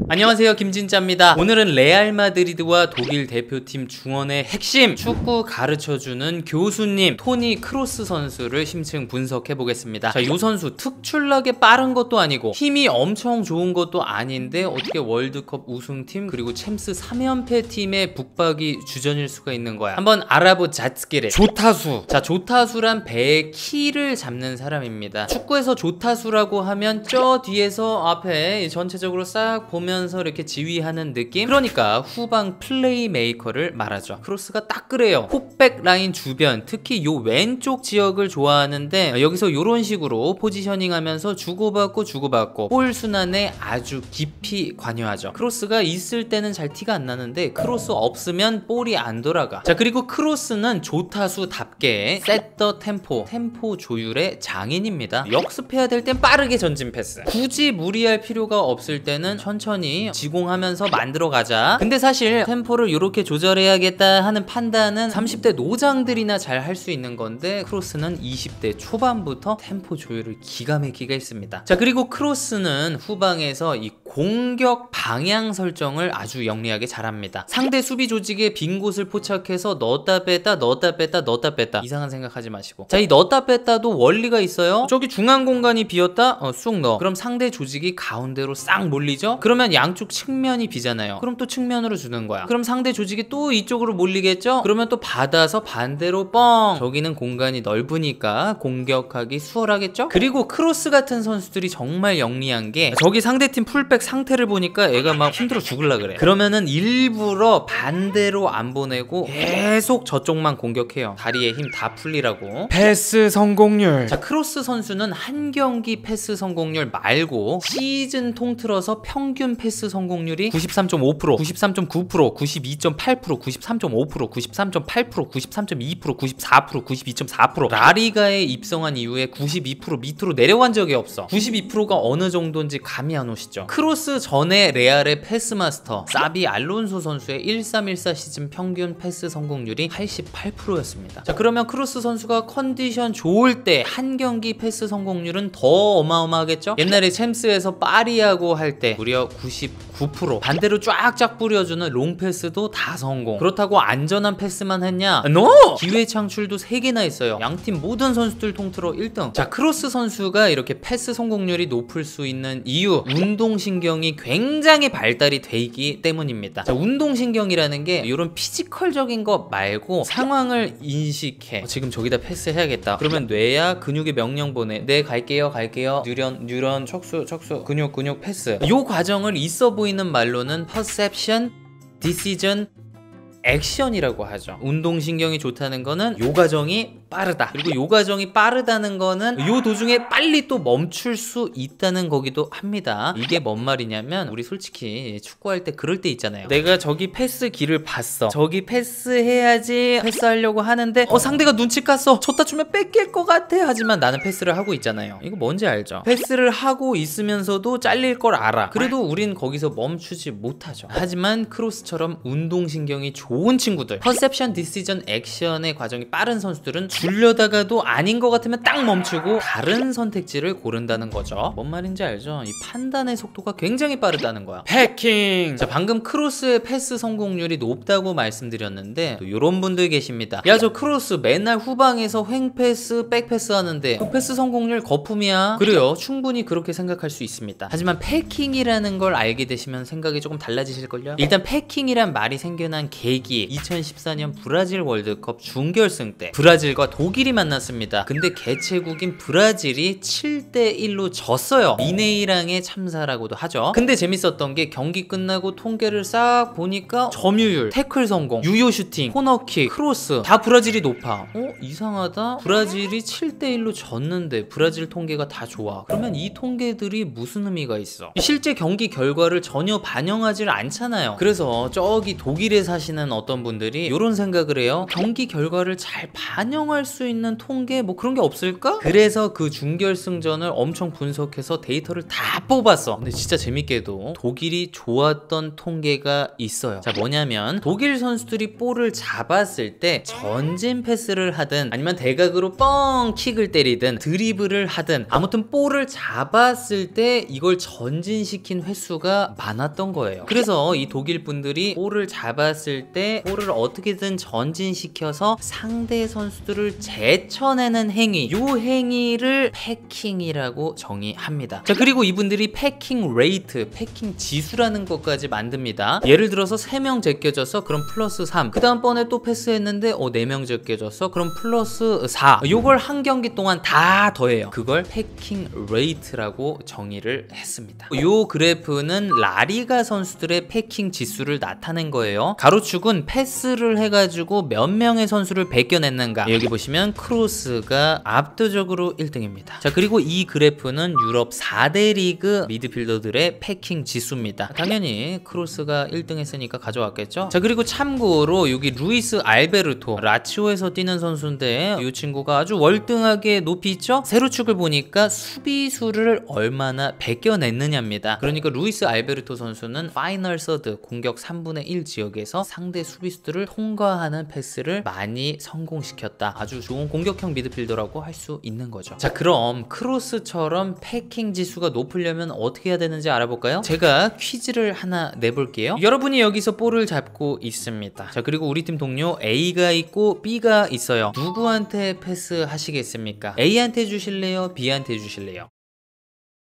안녕하세요, 김진짜입니다. 오늘은 레알 마드리드와 독일 대표팀 중원의 핵심 축구 가르쳐주는 교수님 토니 크로스 선수를 심층 분석해 보겠습니다. 자, 이 선수 특출나게 빠른 것도 아니고 힘이 엄청 좋은 것도 아닌데 어떻게 월드컵 우승팀 그리고 챔스 3연패 팀의 북박이 주전일 수가 있는 거야. 한번 알아보자스기를. 조타수. 자, 조타수란 배의 키를 잡는 사람입니다. 축구에서 조타수라고 하면 저 뒤에서 앞에 전체적으로 싹 보면 이렇게 지휘하는 느낌? 그러니까 후방 플레이메이커를 말하죠. 크로스가 딱 그래요. 폭백 라인 주변, 특히 요 왼쪽 지역을 좋아하는데 여기서 요런 식으로 포지셔닝 하면서 주고받고 볼 순환에 아주 깊이 관여하죠. 크로스가 있을 때는 잘 티가 안 나는데 크로스 없으면 볼이 안 돌아가. 자, 그리고 크로스는 조타수답게 셋더 템포 조율의 장인입니다. 역습해야 될 땐 빠르게 전진 패스, 굳이 무리할 필요가 없을 때는 천천히 지공하면서 만들어 가자. 근데 사실 템포를 이렇게 조절해야겠다 하는 판단은 30대 노장들이나 잘 할 수 있는 건데 크로스는 20대 초반부터 템포 조율을 기가 막히게 했습니다. 자, 그리고 크로스는 후방에서 이 공격 방향 설정을 아주 영리하게 잘합니다. 상대 수비 조직의 빈 곳을 포착해서 넣었다 뺐다 이상한 생각하지 마시고, 자, 이 넣었다 뺐다도 원리가 있어요. 저기 중앙 공간이 비었다? 쑥 넣어. 그럼 상대 조직이 가운데로 싹 몰리죠? 그러면 양쪽 측면이 비잖아요. 그럼 또 측면으로 주는 거야. 그럼 상대 조직이 또 이쪽으로 몰리겠죠? 그러면 또 받아서 반대로 뻥! 저기는 공간이 넓으니까 공격하기 수월하겠죠? 그리고 크로스 같은 선수들이 정말 영리한 게, 저기 상대팀 풀백 상태를 보니까 애가 막 힘들어 죽을라 그래. 그러면은 일부러 반대로 안 보내고 계속 저쪽만 공격해요. 다리에 힘 다 풀리라고. 패스 성공률. 자, 크로스 선수는 한 경기 패스 성공률 말고 시즌 통틀어서 평균 패스 성공률이 93.5%, 93.9%, 92.8%, 93.5%, 93.8%, 93.2%, 94%, 92.4%. 라리가에 입성한 이후에 92% 밑으로 내려간 적이 없어. 92%가 어느 정도인지 감이 안 오시죠? 크로스 전에 레알의 패스마스터 사비 알론소 선수의 1314 시즌 평균 패스 성공률이 88%였습니다. 자, 그러면 크로스 선수가 컨디션 좋을 때 한 경기 패스 성공률은 더 어마어마하겠죠? 옛날에 챔스에서 파리하고 할 때 무려 99%. 반대로 쫙쫙 뿌려주는 롱패스도 다 성공. 그렇다고 안전한 패스만 했냐? NO! 기회 창출도 3개나 있어요. 양팀 모든 선수들 통틀어 1등. 자, 크로스 선수가 이렇게 패스 성공률이 높을 수 있는 이유, 운동신경이 굉장히 발달이 되기 때문입니다. 자, 운동신경이라는 게 이런 피지컬적인 거 말고 상황을 인식해. 지금 저기다 패스해야겠다. 그러면 뇌야 근육의 명령 보내. 네, 갈게요. 뉴런 척수 근육 패스. 이 과정을 있어 보이는 말로는 perception, decision, 액션이라고 하죠. 운동신경이 좋다는 거는 요 과정이 빠르다. 그리고 요 과정이 빠르다는 거는 요 도중에 빨리 또 멈출 수 있다는 거기도 합니다. 이게 뭔 말이냐면, 우리 솔직히 축구할 때 그럴 때 있잖아요. 내가 저기 패스 길을 봤어. 저기 패스해야지 패스하려고 하는데 상대가 눈치 깠어. 줬다 주면 뺏길 것 같아. 하지만 나는 패스를 하고 있잖아요. 이거 뭔지 알죠? 패스를 하고 있으면서도 잘릴 걸 알아. 그래도 우린 거기서 멈추지 못하죠. 하지만 크로스처럼 운동신경이 좋은 친구들, 퍼셉션, 디시전, 액션의 과정이 빠른 선수들은 줄려다가도 아닌 것 같으면 딱 멈추고 다른 선택지를 고른다는 거죠. 뭔 말인지 알죠? 이 판단의 속도가 굉장히 빠르다는 거야. 패킹. 자, 방금 크로스의 패스 성공률이 높다고 말씀드렸는데 또 이런 분들 계십니다. 야, 저 크로스 맨날 후방에서 횡패스, 백패스 하는데 그 패스 성공률 거품이야. 그래요, 충분히 그렇게 생각할 수 있습니다. 하지만 패킹이라는 걸 알게 되시면 생각이 조금 달라지실걸요? 일단 패킹이란 말이 생겨난 계기, 2014년 브라질 월드컵 준결승 때 브라질과 독일이 만났습니다. 근데 개최국인 브라질이 7대1로 졌어요. 미네이랑의 참사라고도 하죠. 근데 재밌었던 게 경기 끝나고 통계를 싹 보니까 점유율, 태클 성공, 유효 슈팅, 코너킥, 크로스 다 브라질이 높아. 이상하다. 브라질이 7대1로 졌는데 브라질 통계가 다 좋아. 그러면 이 통계들이 무슨 의미가 있어? 실제 경기 결과를 전혀 반영하지 않잖아요. 그래서 저기 독일에 사시는 어떤 분들이 이런 생각을 해요. 경기 결과를 잘 반영할 설명할 수 있는 통계 뭐 그런 게 없을까? 그래서 그 준결승전을 엄청 분석해서 데이터를 다 뽑았어. 근데 진짜 재밌게도 독일이 좋았던 통계가 있어요. 자, 뭐냐면 독일 선수들이 볼을 잡았을 때 전진 패스를 하든 아니면 대각으로 뻥 킥을 때리든 드리블을 하든 아무튼 볼을 잡았을 때 이걸 전진시킨 횟수가 많았던 거예요. 그래서 이 독일 분들이 볼을 잡았을 때 볼을 어떻게든 전진시켜서 상대 선수들을 제쳐내는 행위, 요 행위를 패킹이라고 정의합니다. 자, 그리고 이분들이 패킹 레이트, 패킹 지수라는 것까지 만듭니다. 예를 들어서 3명 제껴져서 그럼 플러스 3, 그 다음번에 또 패스했는데 4명 제껴졌어 그럼 플러스 4, 요걸 한 경기 동안 다 더해요. 그걸 패킹 레이트라고 정의를 했습니다. 요 그래프는 라리가 선수들의 패킹 지수를 나타낸 거예요. 가로축은 패스를 해가지고 몇 명의 선수를 베껴냈는가. 여기 보시면 크로스가 압도적으로 1등입니다. 자, 그리고 이 그래프는 유럽 4대 리그 미드필더들의 패킹 지수입니다. 당연히 크로스가 1등 했으니까 가져왔겠죠. 자, 그리고 참고로 여기 루이스 알베르토, 라치오에서 뛰는 선수인데 이 친구가 아주 월등하게 높이 있죠. 세로축을 보니까 수비수를 얼마나 베껴냈느냐입니다. 그러니까 루이스 알베르토 선수는 파이널 서드, 공격 3분의 1 지역에서 상대 수비수들을 통과하는 패스를 많이 성공시켰다. 아주 좋은 공격형 미드필더라고 할 수 있는 거죠. 자, 그럼 크로스처럼 패킹 지수가 높으려면 어떻게 해야 되는지 알아볼까요? 제가 퀴즈를 하나 내볼게요. 여러분이 여기서 볼을 잡고 있습니다. 자, 그리고 우리 팀 동료 A가 있고 B가 있어요. 누구한테 패스 하시겠습니까? A한테 주실래요? B한테 주실래요?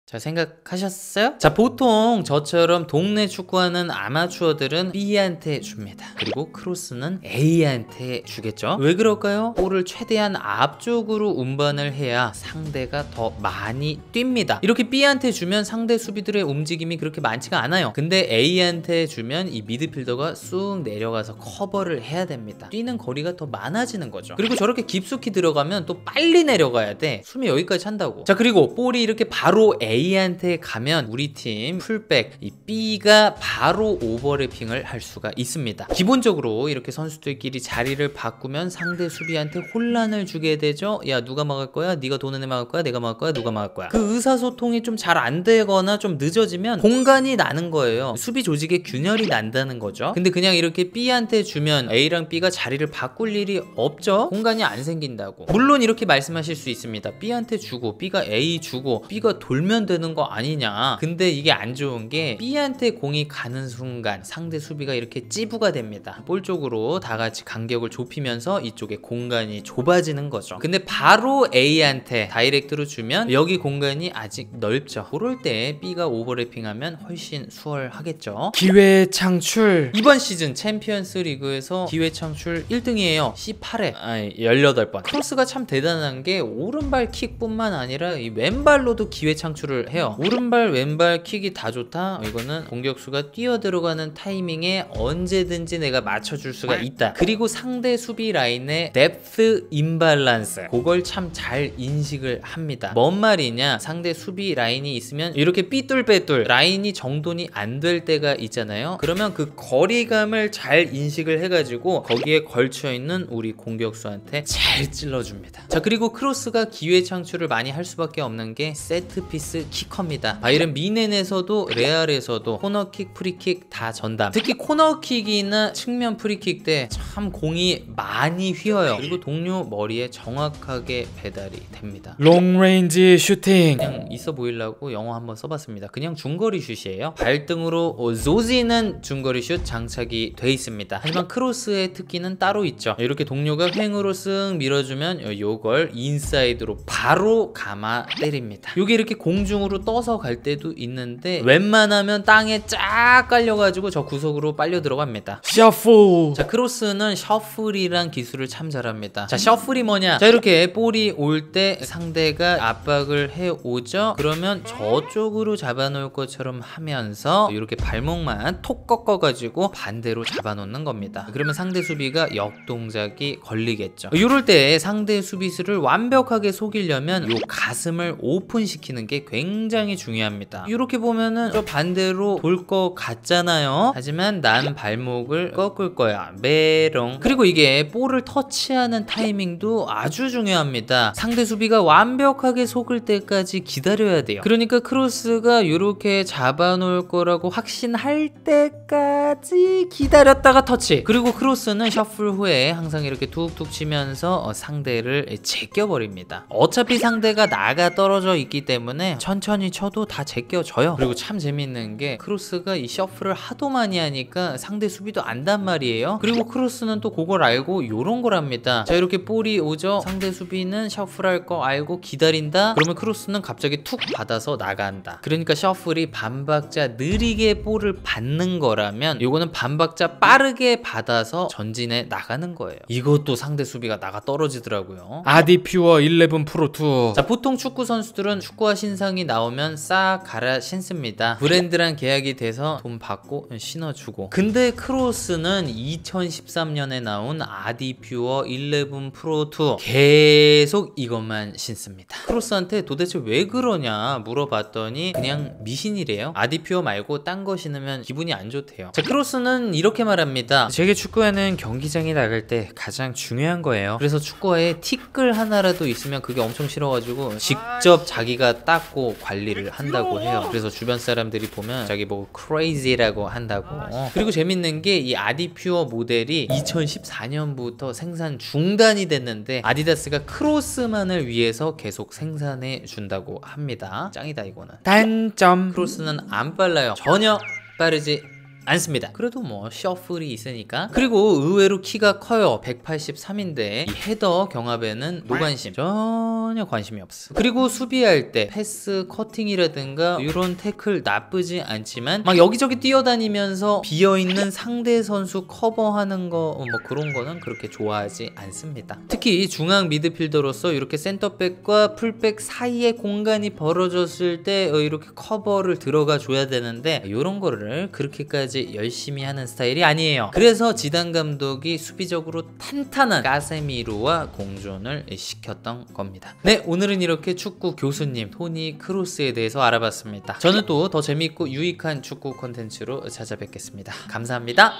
자, 생각하셨어요? 자, 보통 저처럼 동네 축구하는 아마추어들은 B한테 줍니다. 그리고 크로스는 A한테 주겠죠. 왜 그럴까요? 볼을 최대한 앞쪽으로 운반을 해야 상대가 더 많이 뜁니다. 이렇게 B한테 주면 상대 수비들의 움직임이 그렇게 많지가 않아요. 근데 A한테 주면 이 미드필더가 쑥 내려가서 커버를 해야 됩니다. 뛰는 거리가 더 많아지는 거죠. 그리고 저렇게 깊숙이 들어가면 또 빨리 내려가야 돼. 숨이 여기까지 찬다고. 자, 그리고 볼이 이렇게 바로 A한테 가면 우리 팀 풀백 이 B가 바로 오버래핑을 할 수가 있습니다. 기본적으로 이렇게 선수들끼리 자리를 바꾸면 상대 수비한테 혼란을 주게 되죠. 야, 누가 막을 거야? 네가 도는 애 막을 거야? 내가 막을 거야? 누가 막을 거야? 그 의사소통이 좀 잘 안 되거나 좀 늦어지면 공간이 나는 거예요. 수비 조직에 균열이 난다는 거죠. 근데 그냥 이렇게 B한테 주면 A랑 B가 자리를 바꿀 일이 없죠. 공간이 안 생긴다고. 물론 이렇게 말씀하실 수 있습니다. B한테 주고 B가 A 주고 B가 돌면 되는 거 아니냐. 근데 이게 안 좋은 게 B한테 공이 가는 순간 상대 수비가 이렇게 찌부가 됩니다. 볼 쪽으로 다 같이 간격을 좁히면서 이쪽에 공간이 좁아지는 거죠. 근데 바로 A한테 다이렉트로 주면 여기 공간이 아직 넓죠. 그럴 때 B가 오버래핑하면 훨씬 수월하겠죠. 기회 창출. 이번 시즌 챔피언스 리그에서 기회 창출 1등이에요. 18회 18번. 크로스가 참 대단한 게 오른발 킥뿐만 아니라 이 왼발로도 기회 창출을 해요. 오른발 왼발 킥이 다 좋다. 이거는 공격수가 뛰어 들어가는 타이밍에 언제든지 내가 맞춰줄 수가 있다. 그리고 상대 수비 라인의 뎁스 임발란스, 그걸 참 잘 인식을 합니다. 뭔 말이냐, 상대 수비 라인이 있으면 이렇게 삐뚤빼뚤 라인이 정돈이 안 될 때가 있잖아요. 그러면 그 거리감을 잘 인식을 해가지고 거기에 걸쳐있는 우리 공격수한테 잘 찔러줍니다. 자, 그리고 크로스가 기회 창출을 많이 할 수밖에 없는 게 세트피스 키커입니다. 바이에른 뮌헨에서도 레알에서도 코너킥, 프리킥 다 전담. 특히 코너킥이나 측면 프리킥 때 참 공이 많이 휘어요. 그리고 동료 머리에 정확하게 배달이 됩니다. 롱레인지 슈팅. 그냥 있어 보이려고 영어 한번 써봤습니다. 그냥 중거리 슛이에요. 발등으로 조지는 중거리 슛 장착이 돼 있습니다. 하지만 크로스의 특기는 따로 있죠. 이렇게 동료가 횡으로 쓱 밀어주면 요걸 인사이드로 바로 감아 때립니다. 요게 이렇게 공중으로 떠서 갈 때도 있는데 웬만하면 땅에 쫙 깔려가지고 저 구석으로 빨려 들어갑니다. 셔플. 자, 크로스는 셔플이란 기술을 참 잘합니다. 자, 셔플이 뭐냐? 자, 이렇게 볼이 올 때 상대가 압박을 해오죠. 그러면 저쪽으로 잡아놓을 것처럼 하면서 이렇게 발목만 톡 꺾어가지고 반대로 잡아놓는 겁니다. 그러면 상대 수비가 역동작이 걸리겠죠. 이럴 때 상대 수비수를 완벽하게 속이려면 요 가슴을 오픈시키는 게 굉장히 굉장히 중요합니다. 이렇게 보면은 저 반대로 돌 것 같잖아요. 하지만 난 발목을 꺾을 거야. 메롱. 그리고 이게 볼을 터치하는 타이밍도 아주 중요합니다. 상대 수비가 완벽하게 속을 때까지 기다려야 돼요. 그러니까 크로스가 이렇게 잡아놓을 거라고 확신할 때까지 기다렸다가 터치. 그리고 크로스는 셔플 후에 항상 이렇게 툭툭 치면서 상대를 제껴버립니다. 어차피 상대가 나가 떨어져 있기 때문에 천천히 쳐도 다 제껴져요. 그리고 참 재밌는 게 크로스가 이 셔플을 하도 많이 하니까 상대 수비도 안단 말이에요. 그리고 크로스는 또 그걸 알고 요런 걸 합니다. 자, 이렇게 볼이 오죠. 상대 수비는 셔플할 거 알고 기다린다. 그러면 크로스는 갑자기 툭 받아서 나간다. 그러니까 셔플이 반박자 느리게 볼을 받는 거라면 요거는 반박자 빠르게 받아서 전진해 나가는 거예요. 이것도 상대 수비가 나가 떨어지더라고요. 아디퓨어 11 프로2. 자, 보통 축구 선수들은 축구화 신상이 나오면 싹 갈아 신습니다. 브랜드랑 계약이 돼서 돈 받고 신어주고. 근데 크로스는 2013년에 나온 아디퓨어 11 프로2 계속 이것만 신습니다. 크로스한테 도대체 왜 그러냐 물어봤더니 그냥 미신이래요. 아디퓨어 말고 딴 거 신으면 기분이 안 좋대요. 자, 크로스는 이렇게 말합니다. 제게 축구화는 경기장에 나갈 때 가장 중요한 거예요. 그래서 축구화에 티끌 하나라도 있으면 그게 엄청 싫어가지고 직접 자기가 닦고 관리를 한다고 해요. 그래서 주변 사람들이 보면 자기 보고 crazy라고 한다고. 그리고 재밌는 게 이 아디퓨어 모델이 2014년부터 생산 중단이 됐는데 아디다스가 크로스만을 위해서 계속 생산해 준다고 합니다. 짱이다 이거는. 단점. 크로스는 안 빨라요. 전혀 빠르지 않습니다. 그래도 뭐 셔플이 있으니까. 그리고 의외로 키가 커요. 183인데 이 헤더 경합에는 무관심, 전혀 관심이 없어. 그리고 수비할 때 패스 커팅이라든가 이런 태클 나쁘지 않지만 막 여기저기 뛰어다니면서 비어있는 상대 선수 커버하는 거 뭐 그런 거는 그렇게 좋아하지 않습니다. 특히 중앙 미드필더로서 이렇게 센터백과 풀백 사이에 공간이 벌어졌을 때 이렇게 커버를 들어가 줘야 되는데 이런 거를 그렇게까지 열심히 하는 스타일이 아니에요. 그래서 지단 감독이 수비적으로 탄탄한 까세미로와 공존을 시켰던 겁니다. 네, 오늘은 이렇게 축구 교수님 토니 크로스에 대해서 알아봤습니다. 저는 또 더 재밌고 유익한 축구 콘텐츠로 찾아뵙겠습니다. 감사합니다.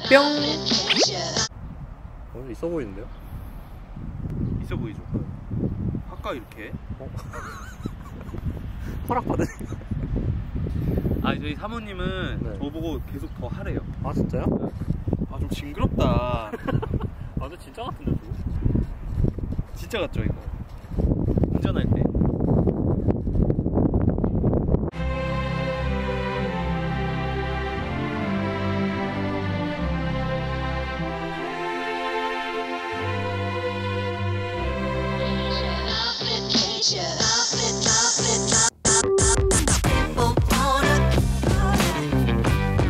뿅. 있어 보이는데요? 있어 보이죠? 아까 이렇게 허락받은. 아, 저희 사모님은 네. 저보고 계속 더 하래요. 아 진짜요? 아, 좀 징그럽다. 아 근데 진짜 같은데 저거? 진짜 같죠 이거? 운전할 때